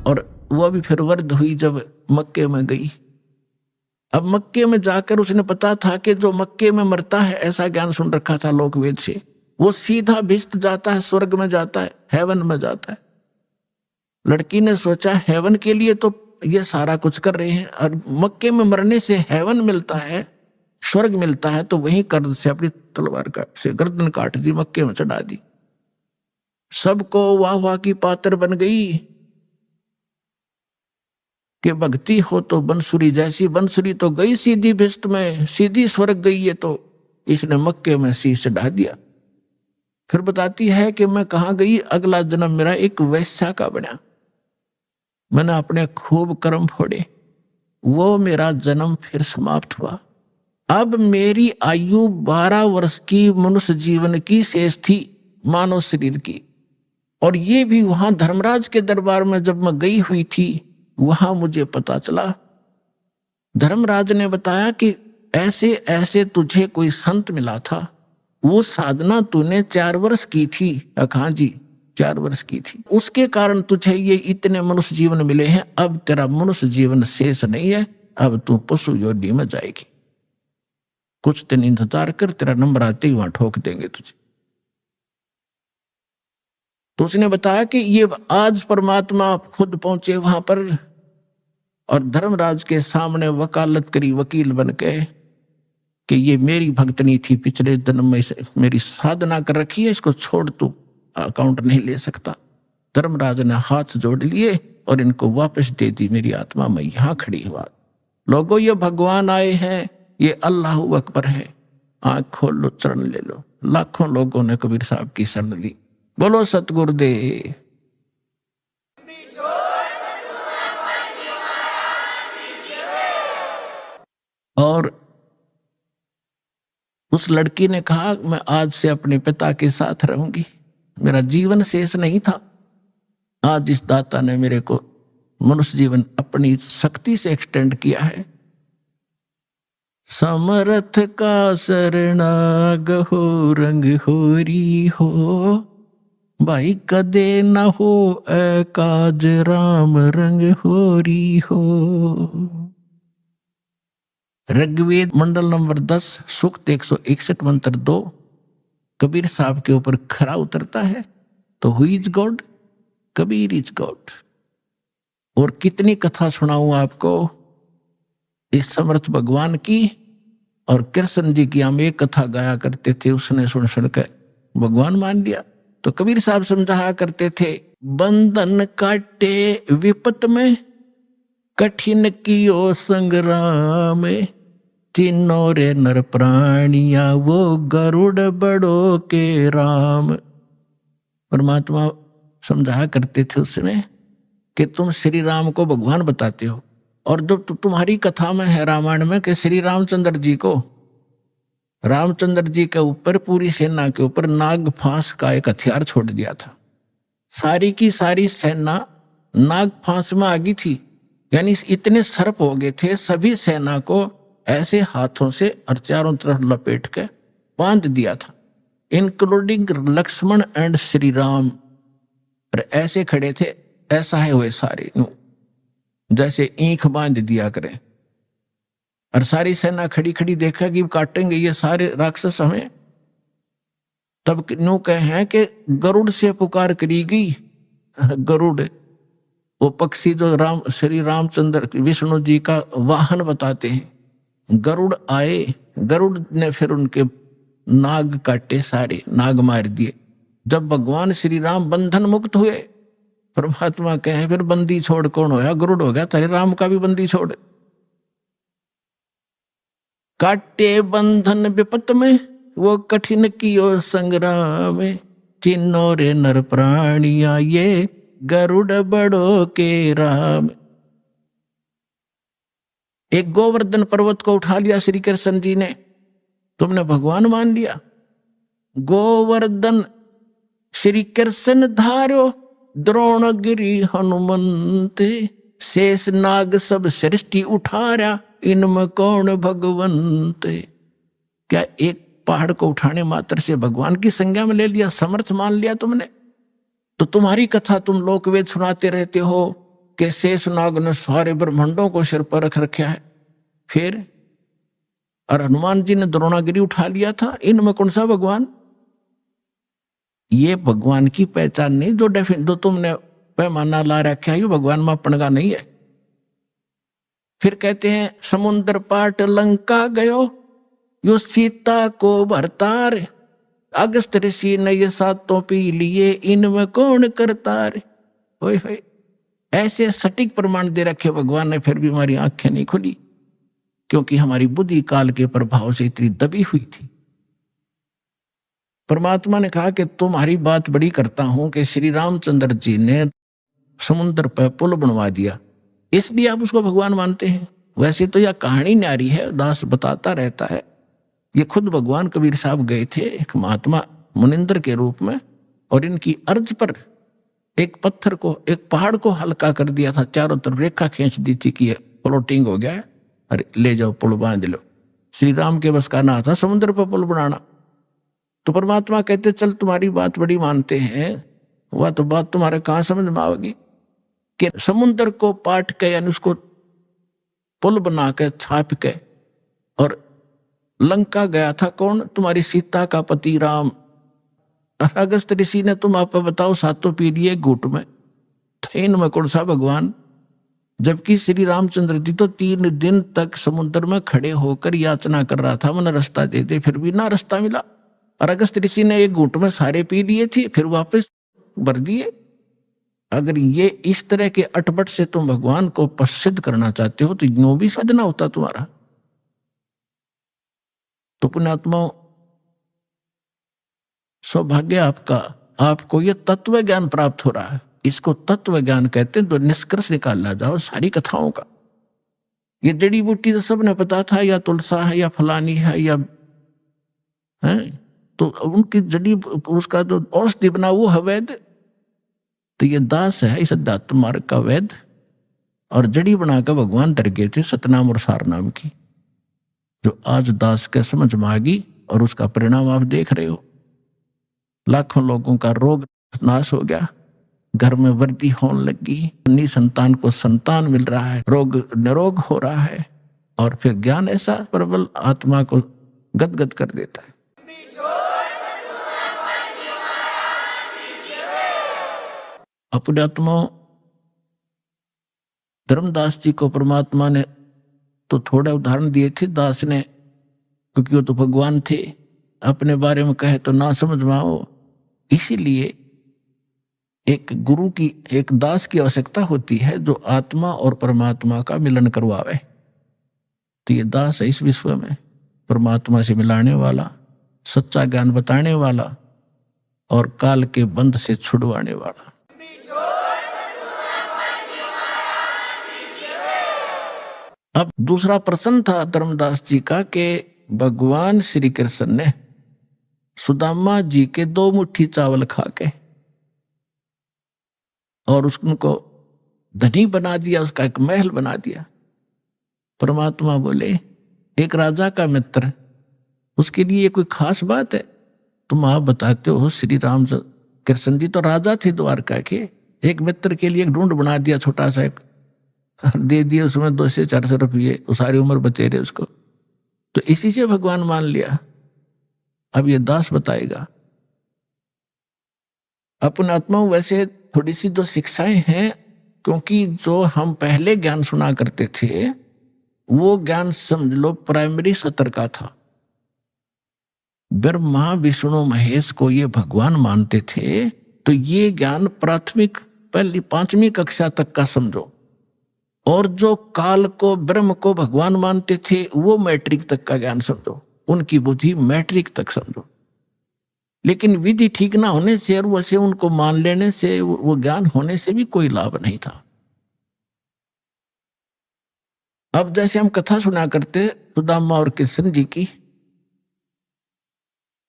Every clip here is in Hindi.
और वह भी फिर वृद्ध हुई जब मक्के में गई। अब मक्के में जाकर उसने पता था कि जो मक्के में मरता है, ऐसा ज्ञान सुन रखा था लोकवेद से, वो सीधा भिष्ट जाता है, स्वर्ग में जाता है, हेवन में जाता है। लड़की ने सोचा हेवन के लिए तो ये सारा कुछ कर रहे हैं, और मक्के में मरने से हेवन मिलता है, स्वर्ग मिलता है, तो वहीं कर्द से अपनी तलवार का से गर्दन काट दी, मक्के में चढ़ा दी। सबको वाह वाह की पात्र बन गई कि भक्ति हो तो बंसुरी जैसी। बंसुरी तो गई सीधी भिष्ट में, सीधी स्वर्ग गई है, तो इसने मक्के में शीश चढ़ा दिया। फिर बताती है कि मैं कहाँ गई, अगला जन्म मेरा एक वैश्या का बना, मैंने अपने खूब कर्म फोड़े, वो मेरा जन्म फिर समाप्त हुआ। अब मेरी आयु 12 वर्ष की मनुष्य जीवन की शेष थी, मानव शरीर की। और ये भी वहां धर्मराज के दरबार में जब मैं गई हुई थी, वहां मुझे पता चला, धर्मराज ने बताया कि ऐसे ऐसे तुझे कोई संत मिला था, वो साधना तूने 4 वर्ष की थी। हाँ जी, 4 वर्ष की थी, उसके कारण तुझे ये इतने मनुष्य जीवन मिले हैं। अब तेरा मनुष्य जीवन शेष नहीं है, अब तू पशु योनि में जाएगी, कुछ दिन इंतजार कर, तेरा नंबर आते ही वहां ठोक देंगे तुझे। तो उसने बताया कि ये आज परमात्मा खुद पहुंचे वहां पर, और धर्मराज के सामने वकालत करी वकील बन के कि ये मेरी भक्तनी थी, पिछले जन्म में मेरी साधना कर रखी है, इसको छोड़, तू अकाउंट नहीं ले सकता। धर्मराज ने हाथ जोड़ लिए और इनको वापस दे दी। मेरी आत्मा में यहां खड़ी हुआ, लोगों ये भगवान आए हैं, ये अल्लाह अकबर है, आंख खोल लो, शरण ले लो। लाखों लोगों ने कबीर साहब की शरण ली। बोलो सतगुरुदेव। और उस लड़की ने कहा मैं आज से अपने पिता के साथ रहूंगी, मेरा जीवन शेष नहीं था। आज इस दाता ने मेरे को मनुष्य जीवन अपनी शक्ति से एक्सटेंड किया है। समर्थ का शरणाग हो, रंग होरी हो, भाई कदे न हो काज, राम रंग होरी हो। ऋग्वेद मंडल नंबर 10 सूक्त 161 मंत्र 2 कबीर साहब के ऊपर खरा उतरता है। तो who is God? Kabir is God. और कितनी कथा सुनाऊं आपको इस समर्थ भगवान की। और कृष्ण जी की हम एक कथा गाया करते थे, उसने सुन सुनकर भगवान मान लिया। तो कबीर साहब समझाया करते थे, बंधन काटे विपत में, कठिन कियो संग्राम, तीनों रे नर प्राणिया, वो गरुड़ बड़ो के राम। परमात्मा समझाया करते थे उसमें कि तुम श्री राम को भगवान बताते हो, और जब तुम्हारी कथा में है रामायण में कि श्री रामचंद्र जी को, रामचंद्र जी के ऊपर पूरी सेना के ऊपर नाग फांस का एक हथियार छोड़ दिया था। सारी की सारी सेना नाग फांस में आ गई थी, यानी इतने सर्प हो गए थे, सभी सेना को ऐसे हाथों से और चारों तरफ लपेट के बांध दिया था, इंक्लूडिंग लक्ष्मण एंड श्री राम। और ऐसे खड़े थे, ऐसा है हुए सारे, जैसे ईंख बांध दिया करें। और सारी सेना खड़ी खड़ी देखा कि काटेंगे ये सारे राक्षस हमें। तब नो कहे हैं कि गरुड़ से पुकार करी गई। गरुड़ वो पक्षी जो श्री रामचंद्र विष्णु जी का वाहन बताते हैं। गरुड़ आए, गरुड़ ने फिर उनके नाग काटे, सारे नाग मार दिए। जब भगवान श्री राम बंधन मुक्त हुए, परमात्मा कहे फिर बंदी छोड़ कौन होया? गरुड़ हो गया, तेरे राम का भी बंदी छोड़। काटे बंधन विपत में, वो कठिन कियो संग्राम, तीनों रे नर प्राणिया, ये गरुड़ बड़ो के राम। एक गोवर्धन पर्वत को उठा लिया श्री कृष्ण जी ने, तुमने भगवान मान लिया। गोवर्धन श्री कृष्ण धारो, द्रोणगिरी हनुमंत, शेष नाग सब सृष्टि उठारा, इनमें कौन भगवंत। क्या एक पहाड़ को उठाने मात्र से भगवान की संज्ञा में ले लिया, समर्थ मान लिया तुमने? तो तुम्हारी कथा तुम लोकवेद सुनाते रहते हो कि शेषनाग ने सारे ब्रह्मांडों को सिर पर रख रखा है। फिर और हनुमान जी ने द्रोणागिरी उठा लिया था, इनमें कौन सा भगवान? ये भगवान की पहचान नहीं, जो तुमने पैमाना ला रखा है, ये भगवान मापन का नहीं है। फिर कहते हैं समुद्र पाट लंका गयो, यो सीता को भरतार, अगस्त ऋषि ने ये सातों पी लिए, इनमें कौन करतार। ओए होए, ऐसे सटीक प्रमाण दे रखे भगवान ने, फिर भी हमारी आंखें नहीं खुली, क्योंकि हमारी बुद्धि काल के प्रभाव से इतनी दबी हुई थी। परमात्मा ने कहा कि तुम्हारी बात बड़ी करता हूं कि श्री रामचंद्र जी ने समुद्र पर पुल बनवा दिया, इसलिए आप उसको भगवान मानते हैं। वैसे तो यह कहानी न्यारी है, दास बताता रहता है। ये खुद भगवान कबीर साहब गए थे एक महात्मा मुनिंदर के रूप में, और इनकी अर्ज पर एक पत्थर को, एक पहाड़ को हल्का कर दिया था, चारों तरफ रेखा खींच दी थी कि फ्लोटिंग हो गया है, अरे ले जाओ पुल बांध लो। श्री राम के बस का ना था समुद्र पर पुल बनाना। तो परमात्मा कहते चल तुम्हारी बात बड़ी मानते हैं, वह तो बात तुम्हारे कहाँ समझ में आवेगी कि समुद्र को पाट के यानी उसको पुल बना के छाप के, और लंका गया था कौन? तुम्हारी सीता का पति राम। अगस्त ऋषि ने तुम आप बताओ सातों पीढ़ी घूट में, तो इनमें कौन सा भगवान? जबकि श्री रामचंद्र जी तो 3 दिन तक समुद्र में खड़े होकर याचना कर रहा था, मैंने रास्ता दे दे, फिर भी ना रास्ता मिला। और अगस्त ऋषि ने एक घूंट में सारे पी लिए थे, फिर वापस भर दिए। अगर ये इस तरह के अटपट से तुम भगवान को प्रसिद्ध करना चाहते हो तो यूं भी साधना होता तुम्हारा। तो पुण्यात्माओं, सौभाग्य आपका, आपको यह तत्व ज्ञान प्राप्त हो रहा है। इसको तत्व ज्ञान कहते हैं। तो निष्कर्ष निकाला जाओ सारी कथाओं का। ये जड़ी बूटी तो सबने पता था, या तुलसा है या फलानी है या है, तो उनकी जड़ी उसका जो औषधि बना वो है वैद। तो ये दास है इस अध्यात्म मार्ग का वैद, और जड़ी बनाकर भगवान डर गए थे सतनाम और सारनाम की, जो आज दास के समझ में आ गई, और उसका परिणाम आप देख रहे हो। लाखों लोगों का रोग नाश हो गया, घर में वृद्धि होने लगी, अन्य संतान को संतान मिल रहा है, रोग निरोग हो रहा है, और फिर ज्ञान ऐसा प्रबल आत्मा को गदगद कर देता है। अपने आत्मा धर्मदास जी को परमात्मा ने तो थोड़ा उदाहरण दिए थे दास ने, क्योंकि वो तो भगवान थे, अपने बारे में कहे तो ना समझ में आओ। इसीलिए एक गुरु की, एक दास की आवश्यकता होती है जो आत्मा और परमात्मा का मिलन करवावे। तो ये दास है इस विश्व में परमात्मा से मिलाने वाला, सच्चा ज्ञान बताने वाला, और काल के बंध से छुड़वाने वाला। अब दूसरा प्रश्न था धर्मदास जी का कि भगवान श्री कृष्ण ने सुदामा जी के 2 मुट्ठी चावल खा के और उनको धनी बना दिया, उसका एक महल बना दिया। परमात्मा बोले एक राजा का मित्र, उसके लिए ये कोई खास बात है? तुम आप बताते हो श्री राम कृष्ण जी तो राजा थे द्वारका के, एक मित्र के लिए एक ढूंढ बना दिया छोटा सा, एक दे दिए उसमें 200 से 400 रुपये, वो सारी उम्र बतेरे उसको, तो इसी से भगवान मान लिया। अब ये दास बताएगा। अपन आत्माओं वैसे थोड़ी सी जो शिक्षाएं हैं, क्योंकि जो हम पहले ज्ञान सुना करते थे वो ज्ञान समझ लो प्राइमरी स्तर का था। ब्रह्मा विष्णु महेश को ये भगवान मानते थे, तो ये ज्ञान प्राथमिक पहली 5वीं कक्षा तक का समझो। और जो काल को ब्रह्म को भगवान मानते थे वो मैट्रिक तक का ज्ञान समझो, उनकी बुद्धि मैट्रिक तक समझो। लेकिन विधि ठीक ना होने से और वैसे उनको मान लेने से, वो ज्ञान होने से भी कोई लाभ नहीं था। अब जैसे हम कथा सुना करते सुदामा और कृष्ण जी की,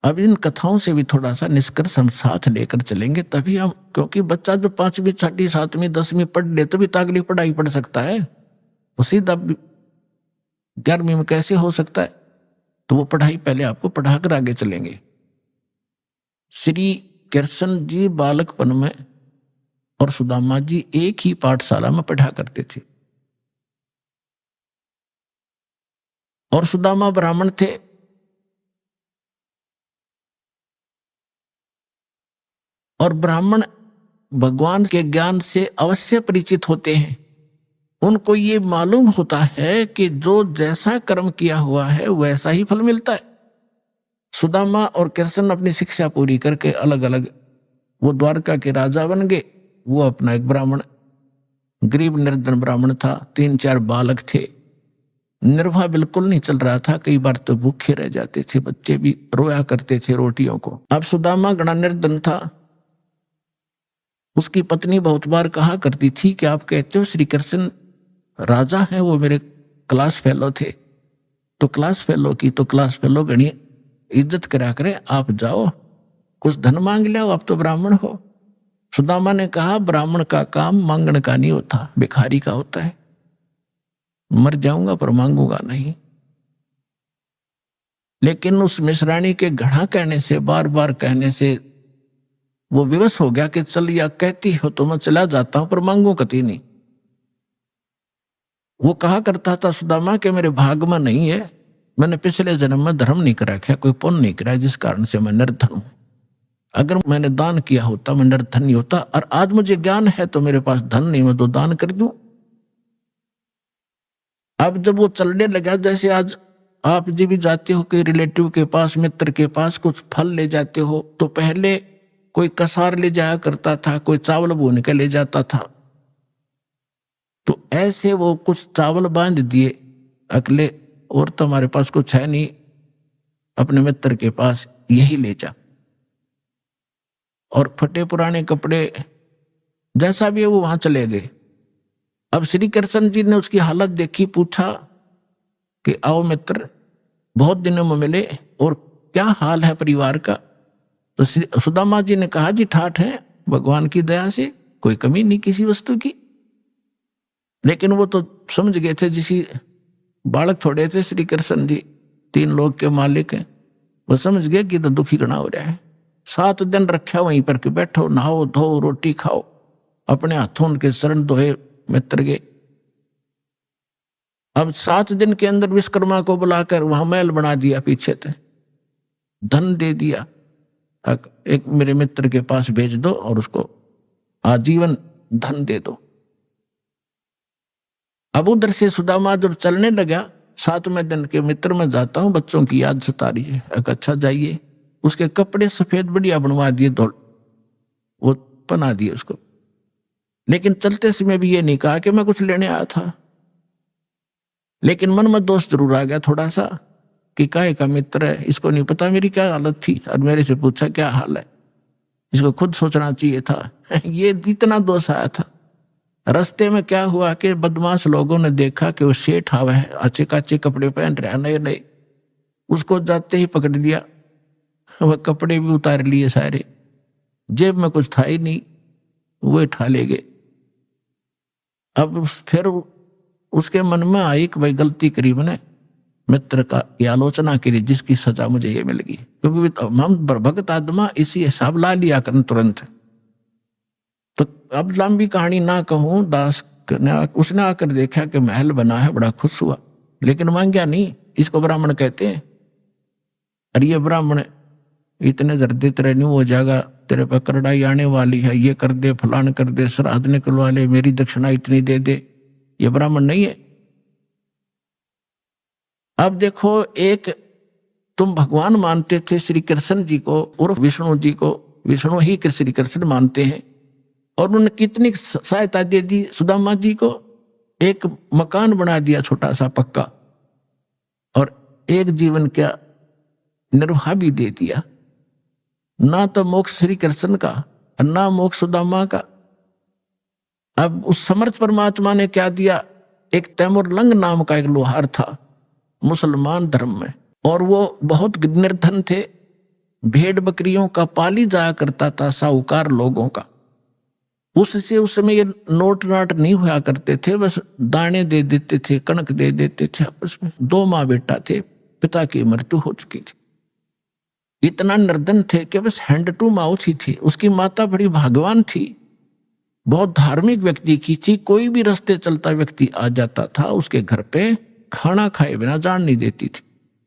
अब इन कथाओं से भी थोड़ा सा निष्कर्ष हम साथ लेकर चलेंगे, तभी हम, क्योंकि बच्चा जो 5वीं 6वीं 7वीं 10वीं पढ़ ले तभी तो अगली पढ़ाई पढ़ सकता है, वो सीधा 11वीं में कैसे हो सकता है? तो वो पढ़ाई पहले आपको पढ़ाकर आगे चलेंगे। श्री कृष्ण जी बालकपन में और सुदामा जी एक ही पाठशाला में पढ़ा करते थे। और सुदामा ब्राह्मण थे। और ब्राह्मण भगवान के ज्ञान से अवश्य परिचित होते हैं। उनको ये मालूम होता है कि जो जैसा कर्म किया हुआ है वैसा ही फल मिलता है। सुदामा और कृष्ण अपनी शिक्षा पूरी करके अलग अलग वो द्वारका के राजा बन गए। वो अपना एक ब्राह्मण, गरीब निर्धन ब्राह्मण था, 3-4 बालक थे, निर्वाह बिल्कुल नहीं चल रहा था, कई बार तो भूखे रह जाते थे, बच्चे भी रोया करते थे रोटियों को। अब सुदामा गणा निर्धन था। उसकी पत्नी बहुत बार कहा करती थी कि आप कहते हो श्री कृष्ण राजा हैं, वो मेरे क्लास फेलो थे, तो क्लास फेलो की तो क्लास फेलो गणी इज्जत करा करे, आप जाओ कुछ धन मांग लिया, आप तो ब्राह्मण हो। सुदामा ने कहा ब्राह्मण का काम मांगने का नहीं होता, भिखारी का होता है। मर जाऊंगा पर मांगूंगा नहीं। लेकिन उस मिश्राणी के घड़ा कहने से, बार बार कहने से वो विवश हो गया कि चल या कहती हो तो मैं चला जाता हूं पर मांगू कति नहीं। वो कहा करता था सुदामा कि मेरे भाग में नहीं है, मैंने पिछले जन्म में धर्म नहीं करा, कोई पुण्य नहीं करा, जिस कारण से मैं निर्धन हूं। अगर मैंने दान किया होता मैं निर्धन नहीं होता, और आज मुझे ज्ञान है तो मेरे पास धन नहीं, मैं तो दान कर दूं। अब जब वो चलने लगा, जैसे आज आप जी भी जाते हो कि रिलेटिव के पास, मित्र के पास कुछ फल ले जाते हो, तो पहले कोई कसार ले जाया करता था, कोई चावल भून के ले जाता था। तो ऐसे वो कुछ चावल बांध दिए अकेले, और तो हमारे पास कुछ है नहीं, अपने मित्र के पास यही ले जा। और फटे पुराने कपड़े जैसा भी है वो वहां चले गए। अब श्री कृष्ण जी ने उसकी हालत देखी, पूछा कि आओ मित्र, बहुत दिनों में मिले और क्या हाल है परिवार का। तो सुदामा जी ने कहा जी ठाठ है, भगवान की दया से कोई कमी नहीं किसी वस्तु की। लेकिन वो तो समझ गए थे, जिसी बालक थोड़े थे श्री कृष्ण जी, 3 लोग के मालिक हैं, वो समझ गए कि तो दुखी गणा हो रहा है। 7 दिन रखा वहीं पर कि बैठो, नहाओ धो, रोटी खाओ, अपने हाथों उनके शरण दोहे मित्र गए। अब 7 दिन के अंदर विश्वकर्मा को बुलाकर वहां महल बना दिया, पीछे थे, धन दे दिया, एक मेरे मित्र के पास भेज दो और उसको आजीवन धन दे दो। अब उधर से सुदामा जब चलने लगा, 7वें दिन के मित्र में जाता हूं, बच्चों की याद सता रही है। अच्छा जाइए। उसके कपड़े सफेद बढ़िया बनवा दिए, धोल वो पहना दिए उसको। लेकिन चलते समय भी ये नहीं कहा कि मैं कुछ लेने आया था। लेकिन मन में दोष जरूर आ गया थोड़ा सा कि काहे का मित्र है, इसको नहीं पता मेरी क्या हालत थी, और मेरे से पूछा क्या हाल है, इसको खुद सोचना चाहिए था। ये इतना दोष आया था। रास्ते में क्या हुआ कि बदमाश लोगों ने देखा कि वो सेठ आवा है, अच्छे काचे कपड़े पहन रहा, नए नए, उसको जाते ही पकड़ लिया। वह कपड़े भी उतार लिए सारे, जेब में कुछ था ही नहीं, वो उठा ले गए। अब फिर उसके मन में आई कि भाई गलती करी मैंने, मित्र का की आलोचना करी, जिसकी सजा मुझे ये मिल गई। क्योंकि हम भगत आत्मा इसी हिसाब ला लिया करन तुरंत। तो अब लंबी कहानी ना कहूं, दास ने उसने आकर देखा कि महल बना है, बड़ा खुश हुआ, लेकिन मांगा नहीं। इसको ब्राह्मण कहते हैं। अरे ये ब्राह्मण इतने जर्दे तेरे नहीं हो जाएगा, तेरे पर करड़ाई आने वाली है, ये कर दे, फलान कर दे, श्राद्ध निकलवा ले, मेरी दक्षिणा इतनी दे दे, ये ब्राह्मण नहीं है। अब देखो, एक तुम भगवान मानते थे श्री कृष्ण जी को उर्फ विष्णु जी को, विष्णु ही श्री कृष्ण मानते हैं, और उन्होंने कितनी सहायता दे दी सुदामा जी को। एक मकान बना दिया छोटा सा पक्का, और एक जीवन का निर्वाह भी दे दिया। ना तो मोक्ष श्री कृष्ण का, ना मोक्ष सुदामा का। अब उस समर्थ परमात्मा ने क्या दिया, एक तैमूर लंग नाम का एक लोहार था मुसलमान धर्म में, और वो बहुत निर्धन थे, भेड़ बकरियों का पाली जाया करता था, साहूकार लोगों का। उससे उस समय ये नोट नाट नहीं हुआ करते थे, बस दाने दे देते थे, कणक दे देते थे आपस में। 2 माँ बेटा थे, पिता की मृत्यु हो चुकी थी। इतना निर्धन थे कि बस हैंड टू माउथ ही थी। उसकी माता बड़ी भाग्यवान थी, बहुत धार्मिक व्यक्ति की थी। कोई भी रास्ते चलता व्यक्ति आ जाता था, उसके घर पे खाना खाए बिना जान नहीं देती थी।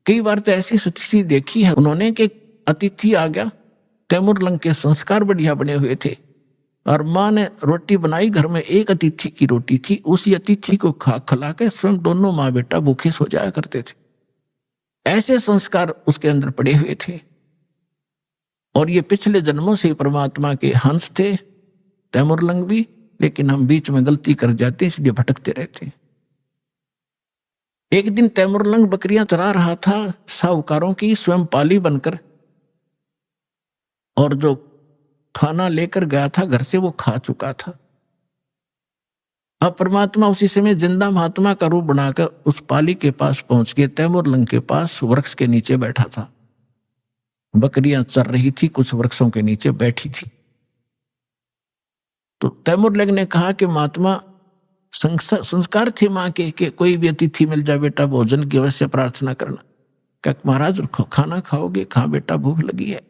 कई बार तो ऐसी स्थिति देखी है उन्होंने कि अतिथि आ गया, तैमूर लंग के संस्कार बढ़िया बने हुए थे, और माँ ने रोटी बनाई, घर में एक अतिथि की रोटी थी, उसी अतिथि को खिला के स्वयं दोनों माँ बेटा भूखे सो जाया करते थे। ऐसे संस्कार उसके अंदर पड़े हुए थे। और ये पिछले जन्मों से परमात्मा के हंस थे तैमूर लंग भी, लेकिन हम बीच में गलती कर जाते इसलिए भटकते रहते। एक दिन तैमूर लंग बकरियां चरा रहा था साहूकारों की, स्वयं पाली बनकर, और जो खाना लेकर गया था घर से वो खा चुका था। अब परमात्मा उसी समय जिंदा महात्मा का रूप बनाकर उस पाली के पास पहुंच के तैमूर लंग के पास वृक्ष के नीचे बैठा था। बकरियां चर रही थी, कुछ वृक्षों के नीचे बैठी थी। तो तैमूर लंग ने कहा कि महात्मा, संस्कार थे माँ के कि कोई भी अतिथि मिल जाए बेटा भोजन की अवश्य प्रार्थना करना। क्या महाराज खाना खाओगे? कहाँ बेटा, भूख लगी है।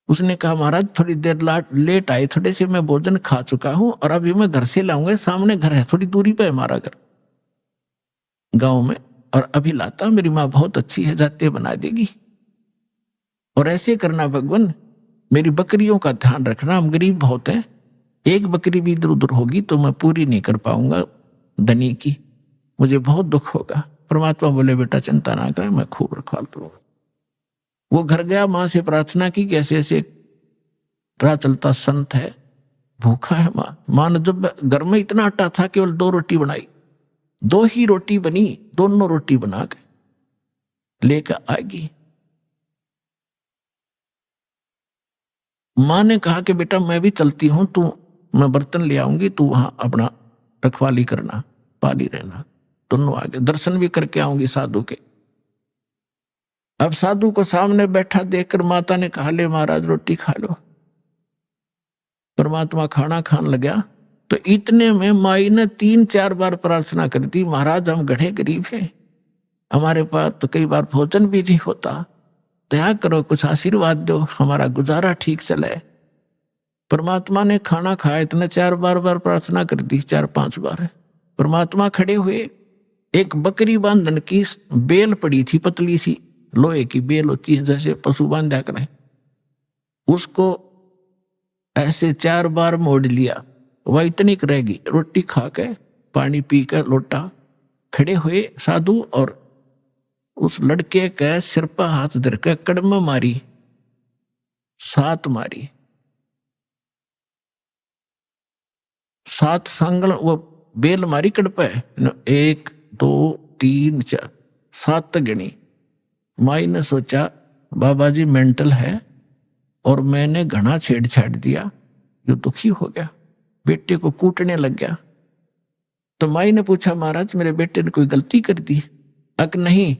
उसने कहा महाराज थोड़ी देर लेट आए, थोड़े से मैं भोजन खा चुका हूं और अभी मैं घर से लाऊंगा, सामने घर है, थोड़ी दूरी पे है हमारा घर गांव में, और अभी लाता, मेरी माँ बहुत अच्छी है, जाते बना देगी। और ऐसे करना भगवान, मेरी बकरियों का ध्यान रखना, हम गरीब बहुत हैं, एक बकरी भी इधर उधर होगी तो मैं पूरी नहीं कर पाऊंगा धनी की, मुझे बहुत दुख होगा। परमात्मा बोले बेटा चिंता ना करें, मैं खूब रखवाल करूंगा। वो घर गया, माँ से प्रार्थना की कि ऐसे ऐसे राह चलता संत है, भूखा है। माँ ने जब घर में इतना आटा था, केवल 2 रोटी बनाई, 2 ही रोटी बनी, दोनों रोटी बना के लेकर आएगी। माँ ने कहा कि बेटा मैं भी चलती हूं, मैं बर्तन ले आऊंगी, तू वहां अपना रखवाली करना, पाली रहना। दोनों आगे दर्शन भी करके आऊंगी साधु के। अब साधु को सामने बैठा देखकर माता ने कहा ले महाराज रोटी खा लो। परमात्मा खाना खान लगा तो इतने में माई ने 3-4 बार प्रार्थना कर दी, महाराज हम गढ़े गरीब हैं, हमारे पास तो कई बार भोजन भी नहीं होता, दया करो, कुछ आशीर्वाद दो, हमारा गुजारा ठीक चले। परमात्मा ने खाना खाया, इतना 4 बार प्रार्थना कर दी, 4-5 बार। परमात्मा खड़े हुए, एक बकरी बांधन की बेल पड़ी थी, पतली सी लोहे की बेल होती है जैसे पशु बांधा करें, उसको ऐसे 4 बार मोड़ लिया, वह इतनी रहेगी। रोटी खा के पानी पी कर लोटा खड़े हुए साधु, और उस लड़के के सिर पर हाथ धर के कड़म मारी, 7 मारी, 7 सांगल वो बेल मारी कड़पे, 1 2 3 4 7 तक गिनी। माई ने सोचा बाबा जी मेंटल है और मैंने घना छेड़छाड़ दिया, जो दुखी हो गया, बेटे को कूटने लग गया। तो माई ने पूछा महाराज मेरे बेटे ने कोई गलती कर दी? अक नहीं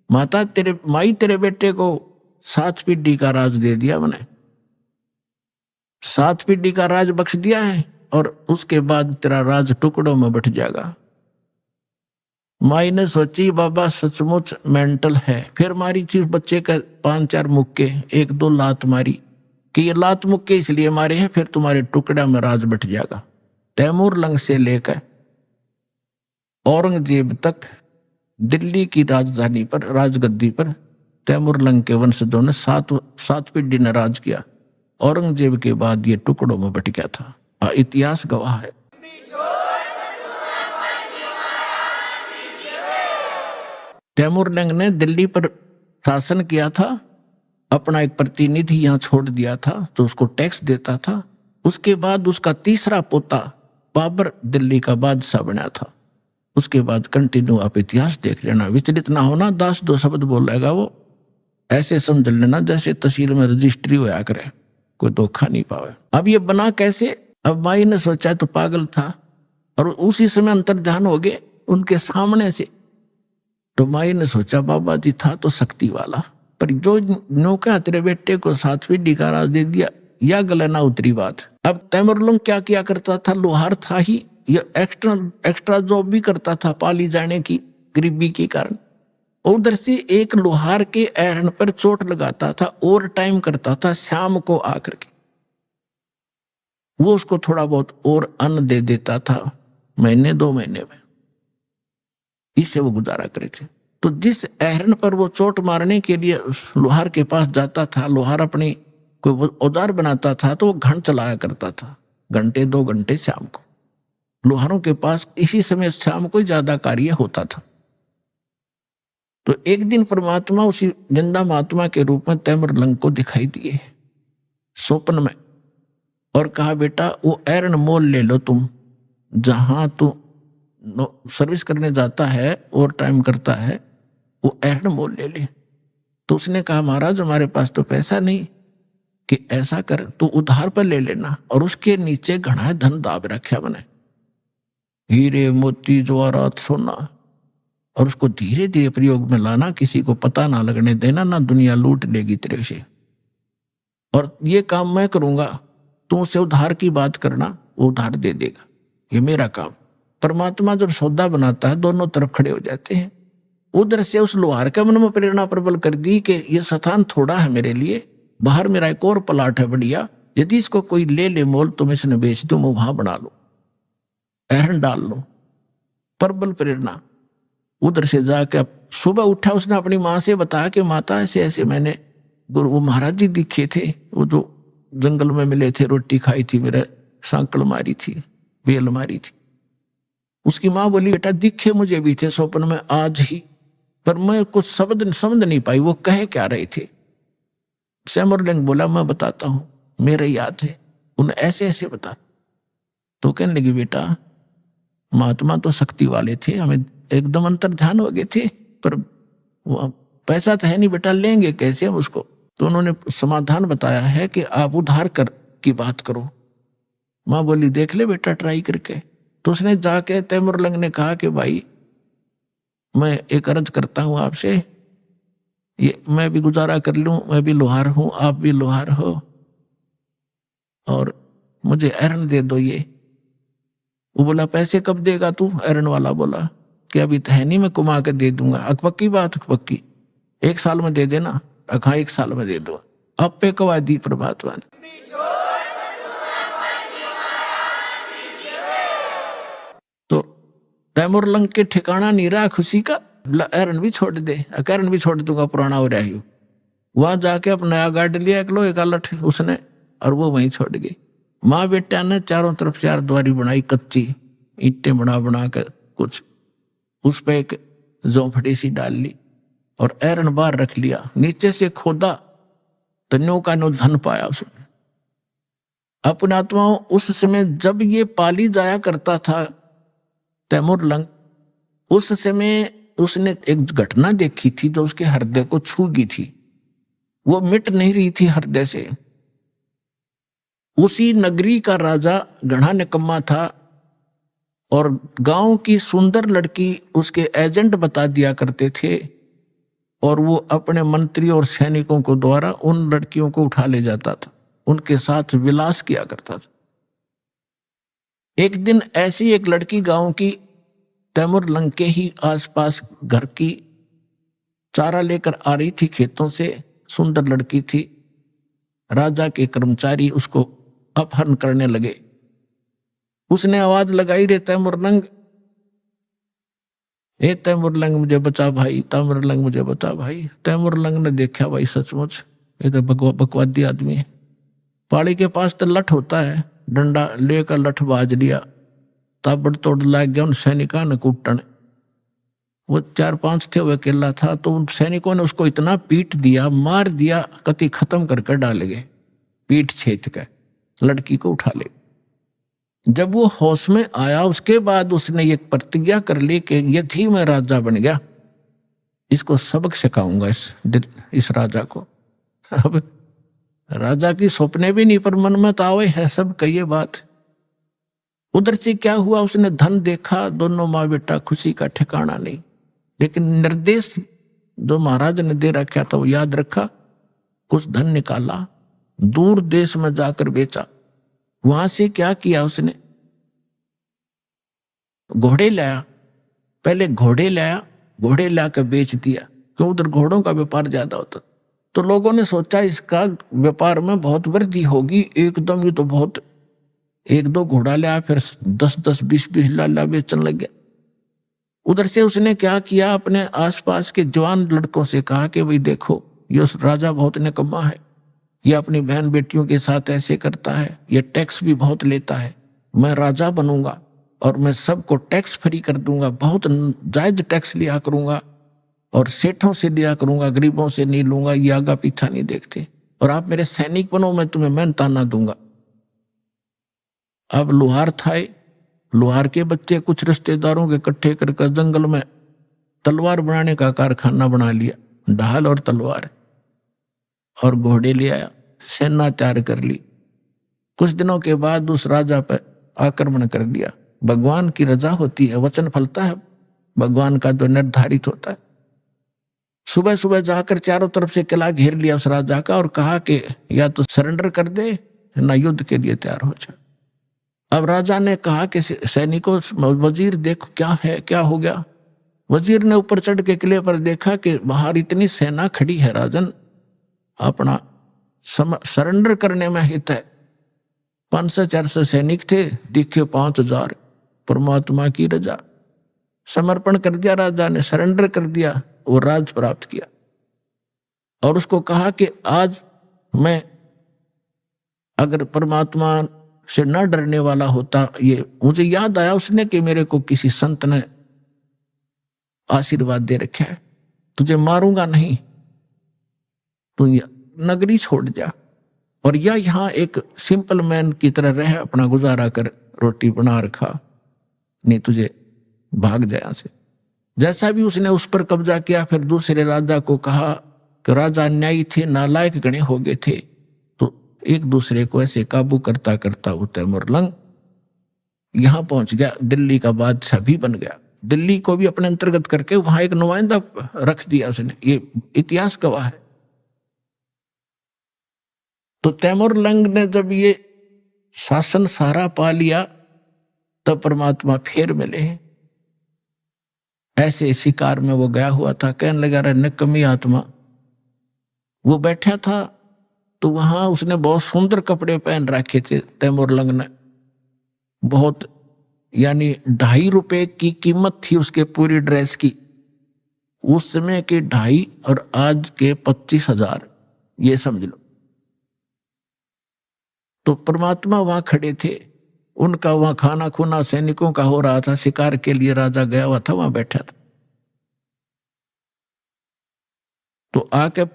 माता, तेरे बेटे को 7 पीढ़ी का राज दे दिया मैंने, 7 पीढ़ी का राज बख्श दिया है, और उसके बाद तेरा राज टुकड़ों में बट जाएगा। माई ने सोची बाबा सचमुच मेंटल है, फिर मारी थी बच्चे का 5-4 मुक्के, 1-2 लात मारी कि ये लात मुक्के इसलिए मारे हैं, फिर तुम्हारे टुकड़ा में राज बट जाएगा। तैमूर लंग से लेकर औरंगजेब तक दिल्ली की राजधानी पर, राजगद्दी पर तैमूर लंग के वंशजों ने 7 पीढ़ी ने राज किया। औरंगजेब के बाद ये टुकड़ों में बट गया था, इतिहास गवाह है। तैमूर लंग ने दिल्ली पर शासन किया था, अपना एक प्रतिनिधि यहाँ छोड़ दिया था तो उसको टैक्स देता था। उसके बाद उसका तीसरा पोता बाबर दिल्ली का बादशाह बना था। उसके बाद कंटिन्यू आप इतिहास देख लेना, विचलित ना होना, 10-2 शब्द बोलेगा वो ऐसे समझ लेना जैसे तहसील में रजिस्ट्री होया करे, कोई धोखा नहीं पावे। अब ये बना कैसे? अब माई ने सोचा तो पागल था, और उसी समय अंतर ध्यान हो गए उनके सामने से। तो माई ने सोचा बाबा जी था तो शक्ति वाला, पर जो नौका तेरे बेटे को 7 पीढ़ी का राज दे दिया, या गले ना उतरी बात। अब तैमूर लंग क्या किया करता था, लोहार था ही, ये एक्स्ट्रा जॉब भी करता था पाली जाने की गरीबी के कारण। उधर से एक लोहार के एरन पर चोट लगाता था, ओवर टाइम करता था शाम को आकर के। वो उसको थोड़ा बहुत और अन्न दे देता था महीने 2 महीने में, इससे वो गुजारा करे थे। तो जिस अहरन पर वो चोट मारने के लिए उस लोहार के पास जाता था, लोहार अपनी कोई औजार बनाता था तो वो घंट चलाया करता था, घंटे 2 घंटे शाम को। लोहारों के पास इसी समय शाम को ज्यादा कार्य होता था। तो एक दिन परमात्मा उसी जिंदा महात्मा के रूप में तैमूरलंग को दिखाई दिए स्वप्न में, और कहा बेटा वो एरन मोल ले लो तुम, जहां तू सर्विस करने जाता है और टाइम करता है, वो एरन मोल ले ले। तो उसने कहा महाराज हमारे पास तो पैसा नहीं, कि ऐसा कर तू उधार पर ले लेना, और उसके नीचे घना धन दाब रखा मैंने, हीरे मोती जवाहरात सोना, और उसको धीरे धीरे प्रयोग में लाना, किसी को पता ना लगने देना, ना दुनिया लूट लेगी तेरे से, और ये काम मैं करूंगा, तू उसे उधार की बात करना, वो उधार दे देगा, ये मेरा काम। परमात्मा जब सौदा बनाता है दोनों तरफ खड़े हो जाते हैं। उधर से उस लोहार के मन में प्रेरणा प्रबल कर दी कि ये स्थान थोड़ा है मेरे लिए, बाहर मेरा एक और प्लाट है बढ़िया, यदि इसको कोई ले ले मोल तो मैं इसने बेच दूं, मैं वहां बना लूं, एहरन डाल लूं। प्रबल प्रेरणा। उधर से जाके सुबह उठा, उसने अपनी माँ से बताया कि माता ऐसे ऐसे मैंने गुरु वो महाराज जी दिखे थे, वो जो जंगल में मिले थे, रोटी खाई थी, मेरे सांकल मारी थी, बेल मारी थी। उसकी माँ बोली बेटा दिखे मुझे भी थे स्वप्न में आज ही, पर मैं कुछ शब्द समझ नहीं पाई वो कहे क्या रहे थे। तैमूरलंग बोला मैं बताता हूं, मेरे याद है, उन्हें ऐसे ऐसे बता। तो कहने लगी बेटा महात्मा तो शक्ति वाले थे, हमें एकदम अंतर ध्यान हो गए थे, पर वो पैसा तो है नहीं बेटा, लेंगे कैसे हम उसको। तो उन्होंने समाधान बताया है कि आप उधार कर की बात करो। माँ बोली देख ले बेटा ट्राई करके। तो उसने जाके तैमूरलंग ने कहा कि भाई मैं एक अर्ज करता हूं आपसे, ये मैं भी गुजारा कर लूं, मैं भी लोहार हूं, आप भी लोहार हो, और मुझे एरन दे दो ये। वो बोला पैसे कब देगा तू? एरन वाला बोला कि अभी तो है नहीं, मैं कुमा के दे दूंगा। पक्की बात? पक्की, 1 साल में दे देना। हाँ 1 साल में दे दो। अब पे कवा दी परमात्मा ने। तो तैमूरलंग के ठिकाना नहीं रहा खुशी का, एरन भी छोड़ दे, एरन भी छोड़ दूंगा, पुराना हो रहा है। वहां जाके अपना नया गार्ड लिया एक लोहे का लठ उसने, और वो वहीं छोड़ गई। माँ बेटा ने चारों तरफ 4 द्वारी बनाई, कच्ची ईंटें बना बना कर कुछ, उस पर एक झोंपड़ी सी डाल ली और एरन बाहर रख लिया। नीचे से खोदा तो नो का नो धन पाया उसने। अपने आत्माओं उस समय जब ये पाली जाया करता था तैमूरलंग, उस समय उसने एक घटना देखी थी जो उसके हृदय को छू गई थी, वो मिट नहीं रही थी हृदय से। उसी नगरी का राजा घना निकम्मा था, और गांव की सुंदर लड़की उसके एजेंट बता दिया करते थे, और वो अपने मंत्री और सैनिकों को द्वारा उन लड़कियों को उठा ले जाता था, उनके साथ विलास किया करता था। एक दिन ऐसी एक लड़की गांव की तैमूरलंग के ही आसपास घर की चारा लेकर आ रही थी खेतों से, सुंदर लड़की थी। राजा के कर्मचारी उसको अपहरण करने लगे। उसने आवाज लगाई, रे तैमूरलंग, ए तैमूरलंग मुझे बचा भाई, तैमूरलंग मुझे बचा भाई। तैमूरलंग ने देखा भाई सचमुच ये तो बकवादी आदमी है। पाड़ी के पास तो लठ होता है, डंडा लेकर लठ बाज लिया, ताबड़तोड़ लाग गया उन सैनिकों ने कूटने। वो 4-5 थे, वो अकेला था, तो उन सैनिकों ने उसको इतना पीट दिया, मार दिया, कति खत्म करके डालेंगे, पीठ छेद के लड़की को उठा ले। जब वो होश में आया उसके बाद उसने एक प्रतिज्ञा कर ली कि यदि मैं राजा बन गया इसको सबक सिखाऊंगा इस राजा को। अब राजा की सपने भी नहीं, पर मन में तो आवे है सब कहिए बात। उधर से क्या हुआ, उसने धन देखा, दोनों माँ बेटा खुशी का ठिकाना नहीं। लेकिन निर्देश जो महाराज ने दे रखा था वो याद रखा, कुछ धन निकाला, दूर देश में जाकर बेचा। वहां से क्या किया उसने, घोड़े लाया, पहले घोड़े लाया, घोड़े लाकर बेच दिया, क्यों उधर घोड़ों का व्यापार ज्यादा होता। तो लोगों ने सोचा इसका व्यापार में बहुत वृद्धि होगी, एकदम ये तो बहुत एक दो घोड़ा लिया, फिर 10-10 20-20 लाला बेचने लग गया। उधर से उसने क्या किया, अपने आसपास के जवान लड़कों से कहा कि भाई देखो, ये राजा बहुत निकम्मा है, ये अपनी बहन बेटियों के साथ ऐसे करता है, ये टैक्स भी बहुत लेता है। मैं राजा बनूंगा और मैं सबको टैक्स फ्री कर दूंगा, बहुत जायज टैक्स लिया करूंगा और सेठों से लिया करूंगा, गरीबों से नहीं लूंगा, ये आगा पीछा नहीं देखते। और आप मेरे सैनिक बनो, मैं तुम्हें मेहनताना दूंगा। अब लोहार था, लोहार के बच्चे कुछ रिश्तेदारों के इकट्ठे करके जंगल में तलवार बनाने का कारखाना बना लिया, ढाल और तलवार और घोड़े ले आया, सेना तैयार कर ली। कुछ दिनों के बाद उस राजा पर आक्रमण कर दिया। भगवान की रजा होती है, वचन फलता है भगवान का जो निर्धारित होता है। सुबह सुबह जाकर चारों तरफ से किला घेर लिया उस राजा का और कहा कि या तो सरेंडर कर दे ना युद्ध के लिए तैयार हो जा। अब राजा ने कहा कि सैनिकों, वजीर देखो क्या है, क्या हो गया। वजीर ने ऊपर चढ़ के किले पर देखा कि बाहर इतनी सेना खड़ी है राजन, अपना सरेंडर करने में हित है। 500-400 सैनिक थे, दिखे 5000। परमात्मा की रजा, समर्पण कर दिया राजा ने, सरेंडर कर दिया और राज प्राप्त किया। और उसको कहा कि आज मैं अगर परमात्मा से न डरने वाला होता, ये मुझे याद आया उसने कि मेरे को किसी संत ने आशीर्वाद दे रखा है, तुझे मारूंगा नहीं, तू नगरी छोड़ जा और या यहाँ एक सिंपल मैन की तरह रह, अपना गुजारा कर, रोटी बना रखा, नहीं तुझे भाग जाए से। जैसा भी उसने उस पर कब्जा किया, फिर दूसरे राजा को कहा कि राजा अन्यायी थे, नालायक गणे हो गए थे, तो एक दूसरे को ऐसे काबू करता करता वो तैमुरलंग यहां पहुंच गया, दिल्ली का बादशाह भी बन गया। दिल्ली को भी अपने अंतर्गत करके वहां एक नुमाइंदा रख दिया उसने, ये इतिहास गवाह है। तो तैमुरलंग ने जब ये शासन सारा पा लिया, तब परमात्मा फिर मिले। ऐसे शिकार में वो गया हुआ था, कहने लगा रे निकम्मी आत्मा। वो बैठा था तो वहां उसने बहुत सुंदर कपड़े पहन रखे थे तैमुरलंग ने, बहुत, यानी 2.5 रुपए की कीमत थी उसके पूरी ड्रेस की। उस समय के 2.5 और आज के 25,000, ये समझ लो। तो परमात्मा वहां खड़े थे, उनका वहां खाना खुना सैनिकों का हो रहा था, शिकार के लिए राजा गया हुआ था, वहां बैठा था। तो आके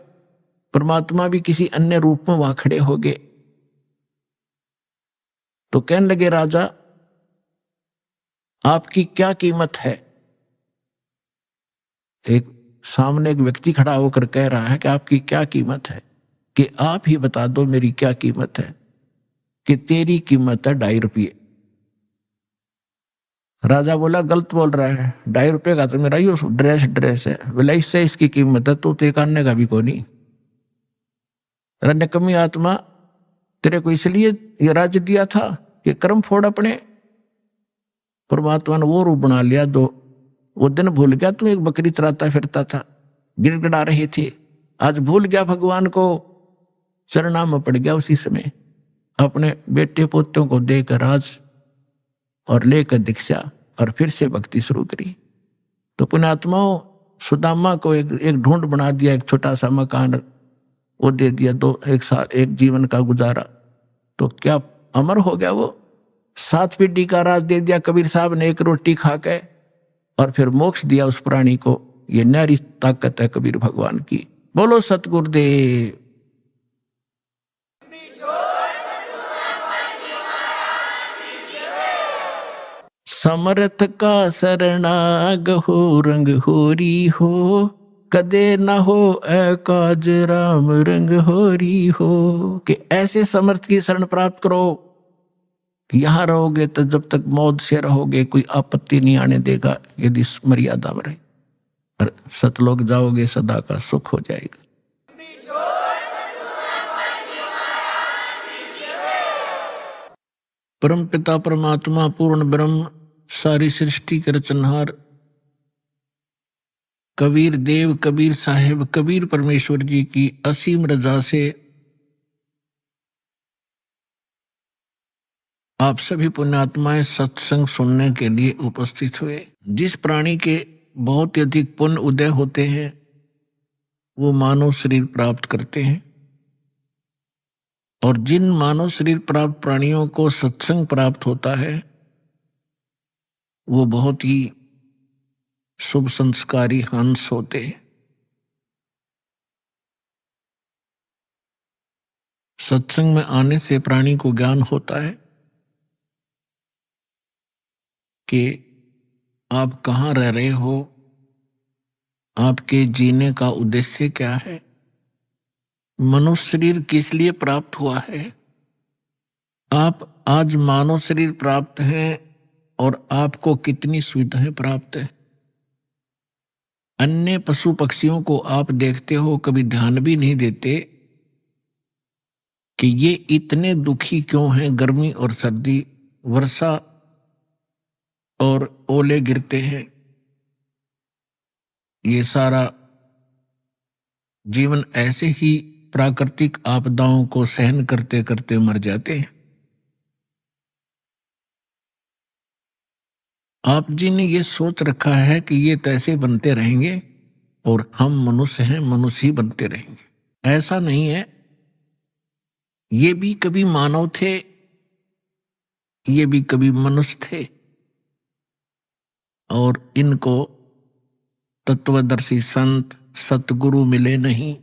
परमात्मा भी किसी अन्य रूप में वहां खड़े हो गए। तो कहने लगे राजा आपकी क्या कीमत है। एक सामने एक व्यक्ति खड़ा होकर कह रहा है कि आपकी क्या कीमत है, कि आप ही बता दो मेरी क्या कीमत है। कि तेरी कीमत है 2.5 रुपये। राजा बोला गलत बोल रहा है, 2.5 रुपये का तो मेरा ये ड्रेस है। बोला इससे इसकी कीमत है, तो ते कानने का भी को नहीं। निकम्मी आत्मा, तेरे को इसलिए ये राज्य दिया था कि कर्म फोड़ अपने। परमात्मा ने वो रूप बना लिया, जो वो दिन भूल गया तू एक बकरी चराता फिरता था, गिड़गिड़ा रहे थे, आज भूल गया भगवान को, चरणा में पड़ गया। उसी समय अपने बेटे पोतों को देकर राज और लेकर दीक्षा और फिर से भक्ति शुरू करी। तो पुण्यात्माओं, सुदामा को एक ढूंढ बना दिया, एक छोटा सा मकान वो दे दिया, 1 साल एक जीवन का गुजारा, तो क्या अमर हो गया वो। 7 पीढ़ी का राज दे दिया कबीर साहब ने, एक रोटी खा के, और फिर मोक्ष दिया उस प्राणी को। ये न्यारी ताकत है कबीर भगवान की। बोलो सतगुरुदेव। समर्थ का शरणाग हो, रंग होरी हो, कदे न हो एकाज राम रंग होरी हो। कि ऐसे समर्थ की शरण प्राप्त करो, यहां रहोगे तो जब तक मौत से रहोगे कोई आपत्ति नहीं आने देगा, यदि मर्यादा में रहे। और सतलोक जाओगे सदा का सुख हो जाएगा। परम पिता परमात्मा पूर्ण ब्रह्म, सारी सृष्टि के रचनहार कबीर देव, कबीर साहिब, कबीर परमेश्वर जी की असीम रजा से आप सभी पुण्यात्माएं सत्संग सुनने के लिए उपस्थित हुए। जिस प्राणी के बहुत ही अधिक पुण्य उदय होते हैं वो मानव शरीर प्राप्त करते हैं, और जिन मानव शरीर प्राप्त प्राणियों को सत्संग प्राप्त होता है वो बहुत ही शुभ संस्कारी हंस होते हैं। सत्संग में आने से प्राणी को ज्ञान होता है कि आप कहाँ रह रहे हो, आपके जीने का उद्देश्य क्या है, मनुष्य शरीर किस लिए प्राप्त हुआ है। आप आज मानव शरीर प्राप्त हैं और आपको कितनी सुविधाएं प्राप्त है। अन्य पशु पक्षियों को आप देखते हो, कभी ध्यान भी नहीं देते कि ये इतने दुखी क्यों हैं। गर्मी और सर्दी, वर्षा और ओले गिरते हैं, ये सारा जीवन ऐसे ही प्राकृतिक आपदाओं को सहन करते करते मर जाते हैं। आप जी ने ये सोच रखा है कि ये तो ऐसे बनते रहेंगे और हम मनुष्य हैं, मनुष्य ही बनते रहेंगे। ऐसा नहीं है। ये भी कभी मानव थे, ये भी कभी मनुष्य थे, और इनको तत्वदर्शी संत सतगुरु मिले नहीं।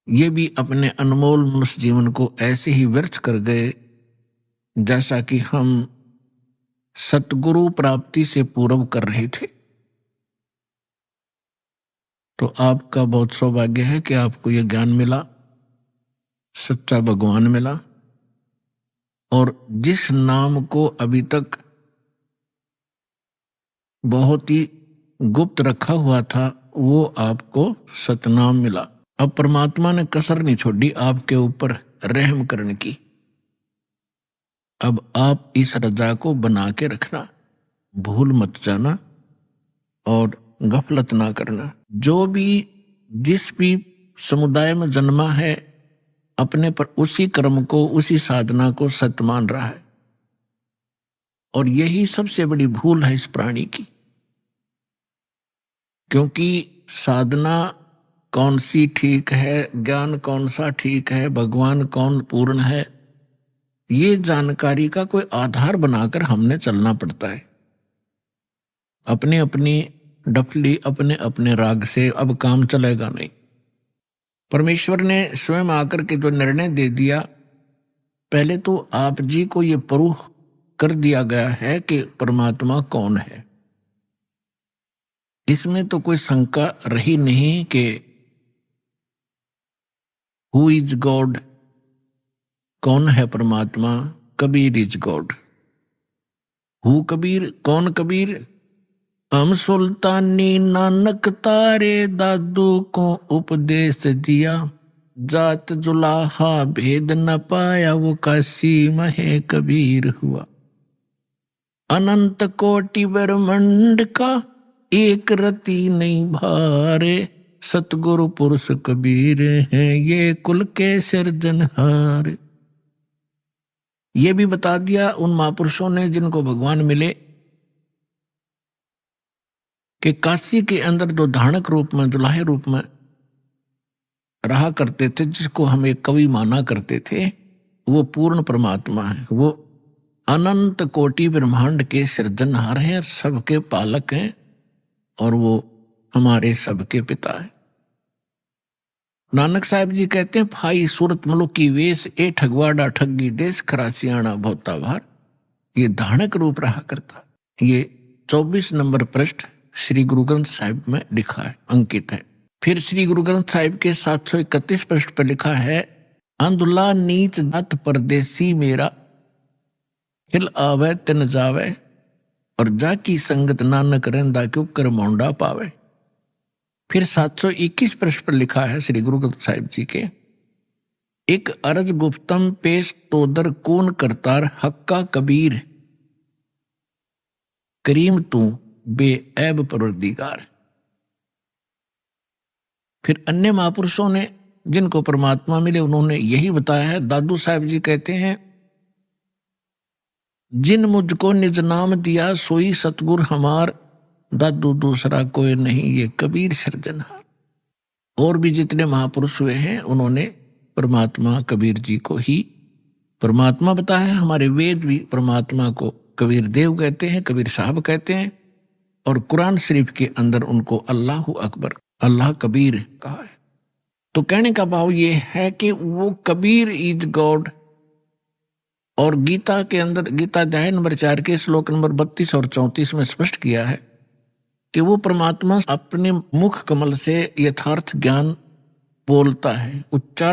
ये भी अपने अनमोल मनुष्य जीवन को ऐसे ही व्यर्थ कर गए जैसा कि हम सतगुरु प्राप्ति से पूर्व कर रहे थे। तो आपका बहुत सौभाग्य है कि आपको यह ज्ञान मिला, सच्चा भगवान मिला, और जिस नाम को अभी तक बहुत ही गुप्त रखा हुआ था वो आपको सतनाम मिला। अब परमात्मा ने कसर नहीं छोड़ी आपके ऊपर रहम करने की। अब आप इस रजा को बना के रखना, भूल मत जाना और गफलत ना करना। जो भी जिस भी समुदाय में जन्मा है अपने पर उसी कर्म को, उसी साधना को सत्य मान रहा है, और यही सबसे बड़ी भूल है इस प्राणी की। क्योंकि साधना कौन सी ठीक है, ज्ञान कौन सा ठीक है, भगवान कौन पूर्ण है, ये जानकारी का कोई आधार बनाकर हमने चलना पड़ता है। अपनी अपनी डफली, अपने अपने राग से अब काम चलेगा नहीं। परमेश्वर ने स्वयं आकर के जो निर्णय दे दिया, पहले तो आप जी को ये प्रूफ कर दिया गया है कि परमात्मा कौन है। इसमें तो कोई शंका रही नहीं कि हु इज गॉड, कौन है परमात्मा। Kabir is God. Who Kabir, कौन कबीर। हम सुल्तानी नानक तारे दादू को उपदेश दिया, जात जुलाहा भेद न पाया वो काशी महे कबीर हुआ। अनंत कोटि ब्रह्मांड का एक रति नहीं भारे, सतगुरु पुरुष कबीर हैं ये कुल के सिरजनहार। ये भी बता दिया उन महापुरुषों ने जिनको भगवान मिले कि काशी के अंदर जो धानक रूप में, दुल्हे रूप में रहा करते थे, जिसको हम एक कवि माना करते थे, वो पूर्ण परमात्मा है। वो अनंत कोटि ब्रह्मांड के सृजनहार हैं, सबके पालक हैं, और वो हमारे सबके पिता है। नानक साहब जी कहते हैं, फाई सूरत मलुकी वेश ए ठगवाड़ा ठगी देश, खरासियाना भोता भार। ये धानक रूप रहा करता। ये 24 नंबर पृष्ठ श्री गुरु ग्रंथ साहिब में लिखा है, अंकित है। फिर श्री गुरु ग्रंथ साहिब के 731 पृष्ठ पर लिखा है, अंधुला नीच जात परदेसी मेरा, हिल आवे तिन जावे, और जाकी संगत नानक रहंदा क्यों कर मोंडा पावे। फिर 721 पृष्ठ पर लिखा है श्री गुरु ग्रंथ साहिब जी के, एक अरज गुप्तम पेश तोदर कौन करतार, हक्का कबीर करीम तू बेऐब परवरदिगार। फिर अन्य महापुरुषों ने जिनको परमात्मा मिले उन्होंने यही बताया है। दादू साहब जी कहते हैं, जिन मुझको निज नाम दिया सोई सतगुर हमार, दादू दूसरा कोई नहीं ये कबीर सिरजनहार। और भी जितने महापुरुष हुए हैं उन्होंने परमात्मा कबीर जी को ही परमात्मा बताया। हमारे वेद भी परमात्मा को कबीर देव कहते हैं, कबीर साहब कहते हैं, और कुरान शरीफ के अंदर उनको अल्लाह अकबर, अल्लाह कबीर कहा है। तो कहने का भाव ये है कि वो कबीर इज गॉड। और गीता के अंदर, गीता अध्याय नंबर 4 के श्लोक नंबर 32 और 34 में स्पष्ट किया है कि वो परमात्मा अपने मुख कमल से यथार्थ ज्ञान बोलता है, उच्चारण